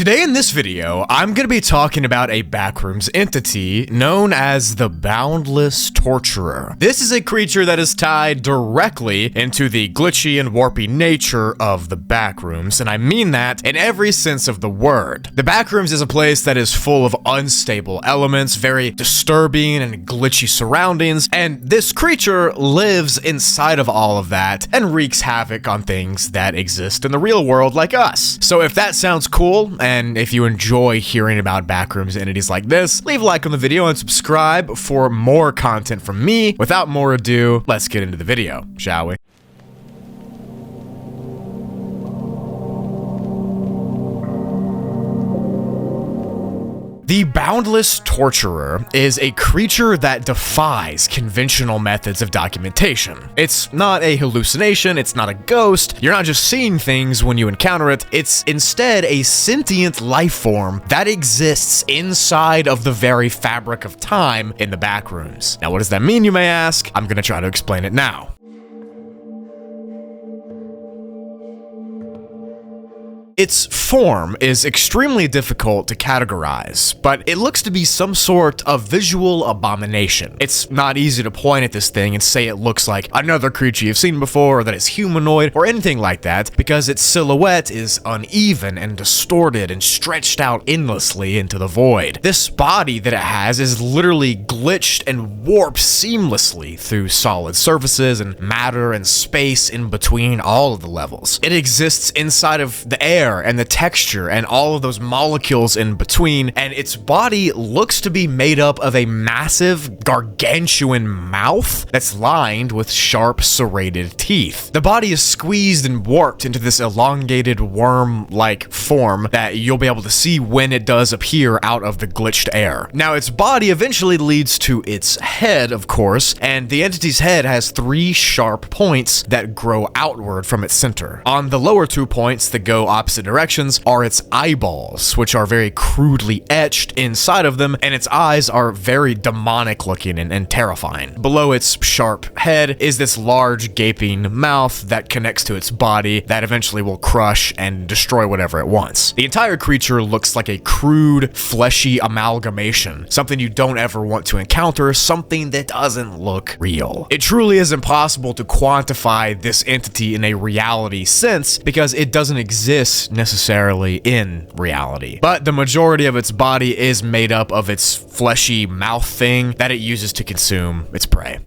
Today in this video, I'm going to be talking about a Backrooms entity known as the Boundless Torturer. This is a creature that is tied directly into the glitchy and warpy nature of the Backrooms, and I mean that in every sense of the word. The Backrooms is a place that is full of unstable elements, very disturbing and glitchy surroundings, and this creature lives inside of all of that and wreaks havoc on things that exist in the real world like us. So if that sounds cool, and if you enjoy hearing about Backrooms entities like this, leave a like on the video and subscribe for more content from me. Without more ado, let's get into the video, shall we? The Boundless Torturer is a creature that defies conventional methods of documentation. It's not a hallucination, it's not a ghost, you're not just seeing things when you encounter it, it's instead a sentient life form that exists inside of the very fabric of time in the Backrooms. Now what does that mean, you may ask? I'm gonna try to explain it now. Its form is extremely difficult to categorize, but it looks to be some sort of visual abomination. It's not easy to point at this thing and say it looks like another creature you've seen before, or that it's humanoid, or anything like that, because its silhouette is uneven and distorted and stretched out endlessly into the void. This body that it has is literally glitched and warped seamlessly through solid surfaces and matter and space in between all of the levels. It exists inside of the air and the texture and all of those molecules in between, and its body looks to be made up of a massive gargantuan mouth that's lined with sharp serrated teeth. The body is squeezed and warped into this elongated worm-like form that you'll be able to see when it does appear out of the glitched air. Now its body eventually leads to its head, of course, and the entity's head has 3 sharp points that grow outward from its center. On the lower 2 points that go opposite directions are its eyeballs, which are very crudely etched inside of them, and its eyes are very demonic looking and terrifying. Below its sharp head is this large gaping mouth that connects to its body that eventually will crush and destroy whatever it wants. The entire creature looks like a crude, fleshy amalgamation, something you don't ever want to encounter, something that doesn't look real. It truly is impossible to quantify this entity in a reality sense because it doesn't exist necessarily in reality. But the majority of its body is made up of its fleshy mouth thing that it uses to consume its prey.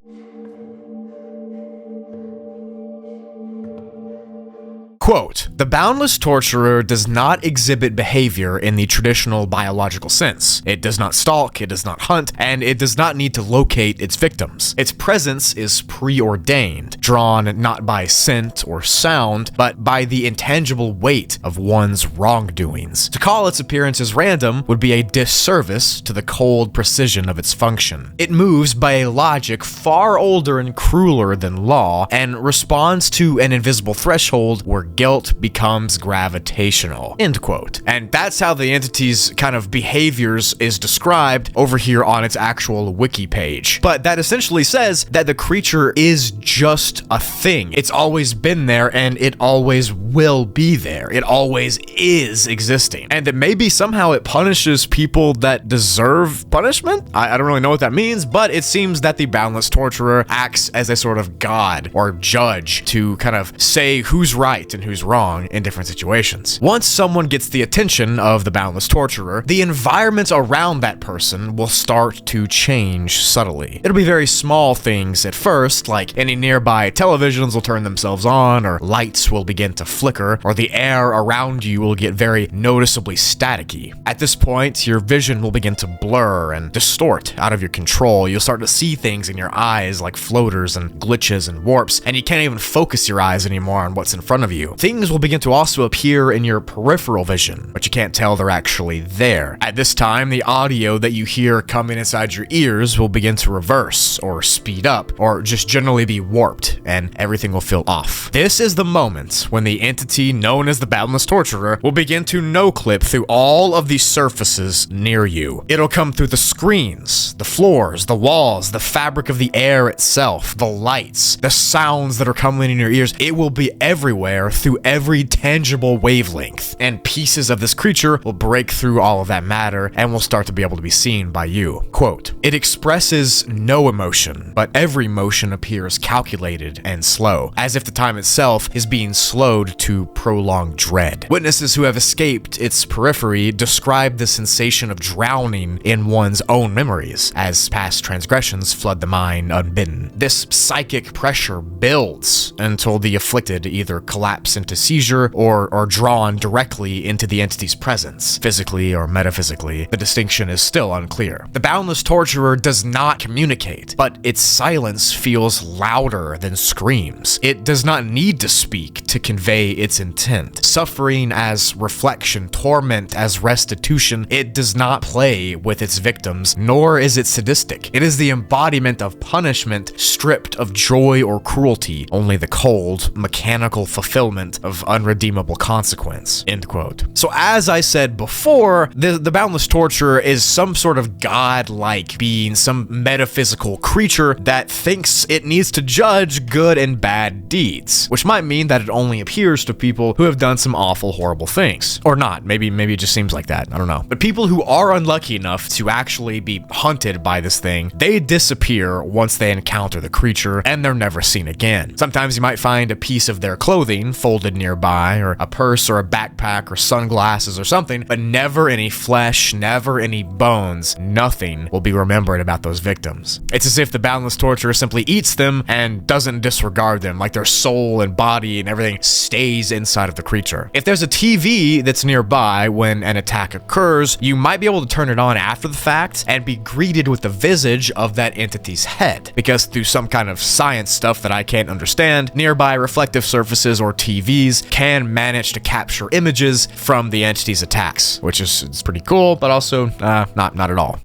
Quote, "The Boundless Torturer does not exhibit behavior in the traditional biological sense. It does not stalk, it does not hunt, and it does not need to locate its victims. Its presence is preordained, drawn not by scent or sound, but by the intangible weight of one's wrongdoings. To call its appearances random would be a disservice to the cold precision of its function. It moves by a logic far older and crueler than law, and responds to an invisible threshold where guilt becomes gravitational," end quote. And that's how the entity's kind of behaviors is described over here on its actual wiki page. But that essentially says that the creature is just a thing. It's always been there and it always will be there. It always is existing. And that maybe somehow it punishes people that deserve punishment? I don't really know what that means, but it seems that the Boundless Torturer acts as a sort of god or judge to kind of say who's right and who's wrong in different situations. Once someone gets the attention of the Boundless Torturer, the environment around that person will start to change subtly. It'll be very small things at first, like any nearby televisions will turn themselves on, or lights will begin to flicker, or the air around you will get very noticeably staticky. At this point, your vision will begin to blur and distort out of your control. You'll start to see things in your eyes like floaters and glitches and warps, and you can't even focus your eyes anymore on what's in front of you. Things will begin to also appear in your peripheral vision, but you can't tell they're actually there. At this time, the audio that you hear coming inside your ears will begin to reverse or speed up or just generally be warped, and everything will feel off. This is the moment when the entity known as the Boundless Torturer will begin to no-clip through all of the surfaces near you. It'll come through the screens, the floors, the walls, the fabric of the air itself, the lights, the sounds that are coming in your ears. It will be everywhere through every tangible wavelength, and pieces of this creature will break through all of that matter and will start to be able to be seen by you. Quote, it expresses no emotion, but every motion appears calculated and slow, as if the time itself is being slowed to prolonged dread. Witnesses who have escaped its periphery describe the sensation of drowning in one's own memories as past transgressions flood the mind unbidden. This psychic pressure builds until the afflicted either collapse into seizure or are drawn directly into the entity's presence, physically or metaphysically. The distinction is still unclear. The Boundless torturer does not communicate, but its silence feels louder than screams. It does not need to speak to convey its intent. Suffering as reflection, torment as restitution, it does not play with its victims, nor is it sadistic. It is the embodiment of punishment stripped of joy or cruelty, only the cold, mechanical fulfillment of unredeemable consequence. End quote. So as I said before, the Boundless torturer is some sort of god-like being, some metaphysical creature that thinks it needs to judge good and bad deeds, which might mean that it only appears to people who have done some awful, horrible things. Or not. Maybe it just seems like that. I don't know. But people who are unlucky enough to actually be hunted by this thing, they disappear once they encounter the creature, and they're never seen again. Sometimes you might find a piece of their clothing folded nearby, or a purse or a backpack or sunglasses or something, but never any flesh, never any bones. Nothing will be remembered about those victims. It's as if the Boundless torturer simply eats them and doesn't disregard them, like their soul and body and everything stays inside of the creature. If there's a TV that's nearby when an attack occurs, you might be able to turn it on after the fact and be greeted with the visage of that entity's head, because through some kind of science stuff that I can't understand, nearby reflective surfaces or TVs can manage to capture images from the entity's attacks, which is it's pretty cool, but also not at all.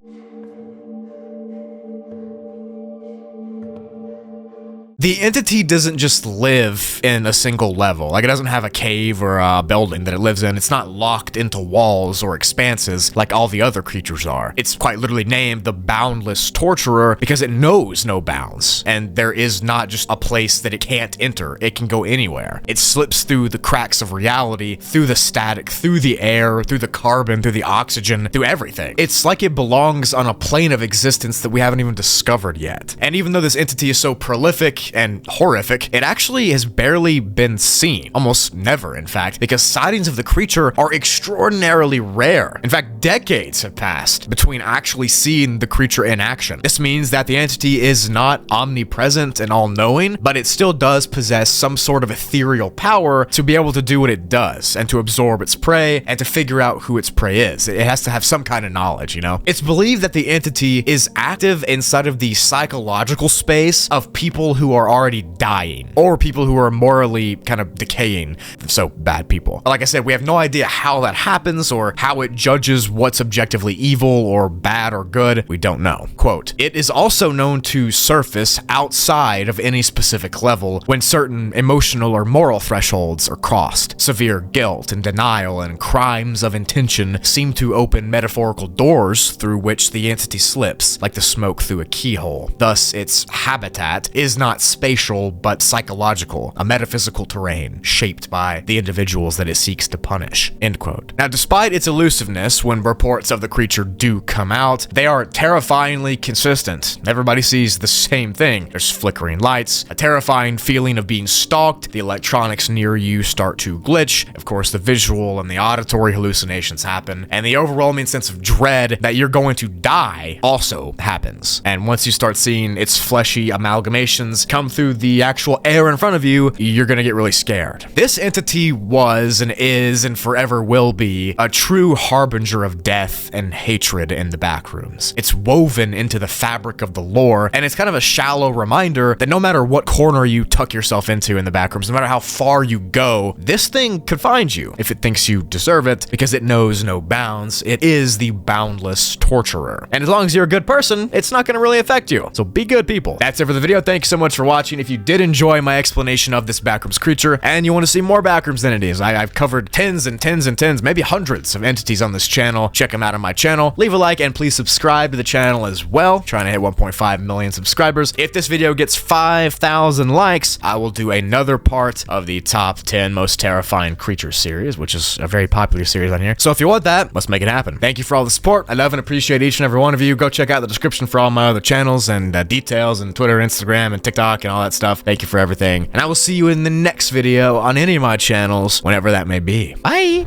The entity doesn't just live in a single level. Like, it doesn't have a cave or a building that it lives in. It's not locked into walls or expanses like all the other creatures are. It's quite literally named the Boundless Torturer because it knows no bounds, and there is not just a place that it can't enter. It can go anywhere. It slips through the cracks of reality, through the static, through the air, through the carbon, through the oxygen, through everything. It's like it belongs on a plane of existence that we haven't even discovered yet. And even though this entity is so prolific and horrific, it actually has barely been seen. Almost never, in fact, because sightings of the creature are extraordinarily rare. In fact, decades have passed between actually seeing the creature in action. This means that the entity is not omnipresent and all-knowing, but it still does possess some sort of ethereal power to be able to do what it does, and to absorb its prey, and to figure out who its prey is. It has to have some kind of knowledge, you know? It's believed that the entity is active inside of the psychological space of people who are already dying, or people who are morally kind of decaying, so bad people. Like I said, we have no idea how that happens or how it judges what's objectively evil or bad or good. We don't know. Quote, it is also known to surface outside of any specific level when certain emotional or moral thresholds are crossed. Severe guilt and denial and crimes of intention seem to open metaphorical doors through which the entity slips, like the smoke through a keyhole. Thus, its habitat is not spatial but psychological, a metaphysical terrain shaped by the individuals that it seeks to punish. End quote. Now, despite its elusiveness, when reports of the creature do come out, they are terrifyingly consistent. Everybody sees the same thing. There's flickering lights, a terrifying feeling of being stalked, the electronics near you start to glitch, of course the visual and the auditory hallucinations happen, and the overwhelming sense of dread that you're going to die also happens. And once you start seeing its fleshy amalgamations come through the actual air in front of you, you're gonna get really scared. This entity was and is and forever will be a true harbinger of death and hatred in the Backrooms. It's woven into the fabric of the lore, and it's kind of a shallow reminder that no matter what corner you tuck yourself into in the Backrooms, no matter how far you go, this thing could find you if it thinks you deserve it, because it knows no bounds. It is the Boundless Torturer. And as long as you're a good person, it's not gonna really affect you. So be good, people. That's it for the video. Thank you so much for for watching. If you did enjoy my explanation of this Backrooms creature, and you want to see more Backrooms entities, I've covered tens and tens and tens, maybe hundreds of entities on this channel. Check them out on my channel. Leave a like and please subscribe to the channel as well. Trying to hit 1.5 million subscribers. If this video gets 5,000 likes, I will do another part of the top 10 most terrifying creatures series, which is a very popular series on here. So if you want that, let's make it happen. Thank you for all the support. I love and appreciate each and every one of you. Go check out the description for all my other channels and details and Twitter, Instagram, and TikTok and all that stuff. Thank you for everything. And I will see you in the next video on any of my channels, whenever that may be. Bye!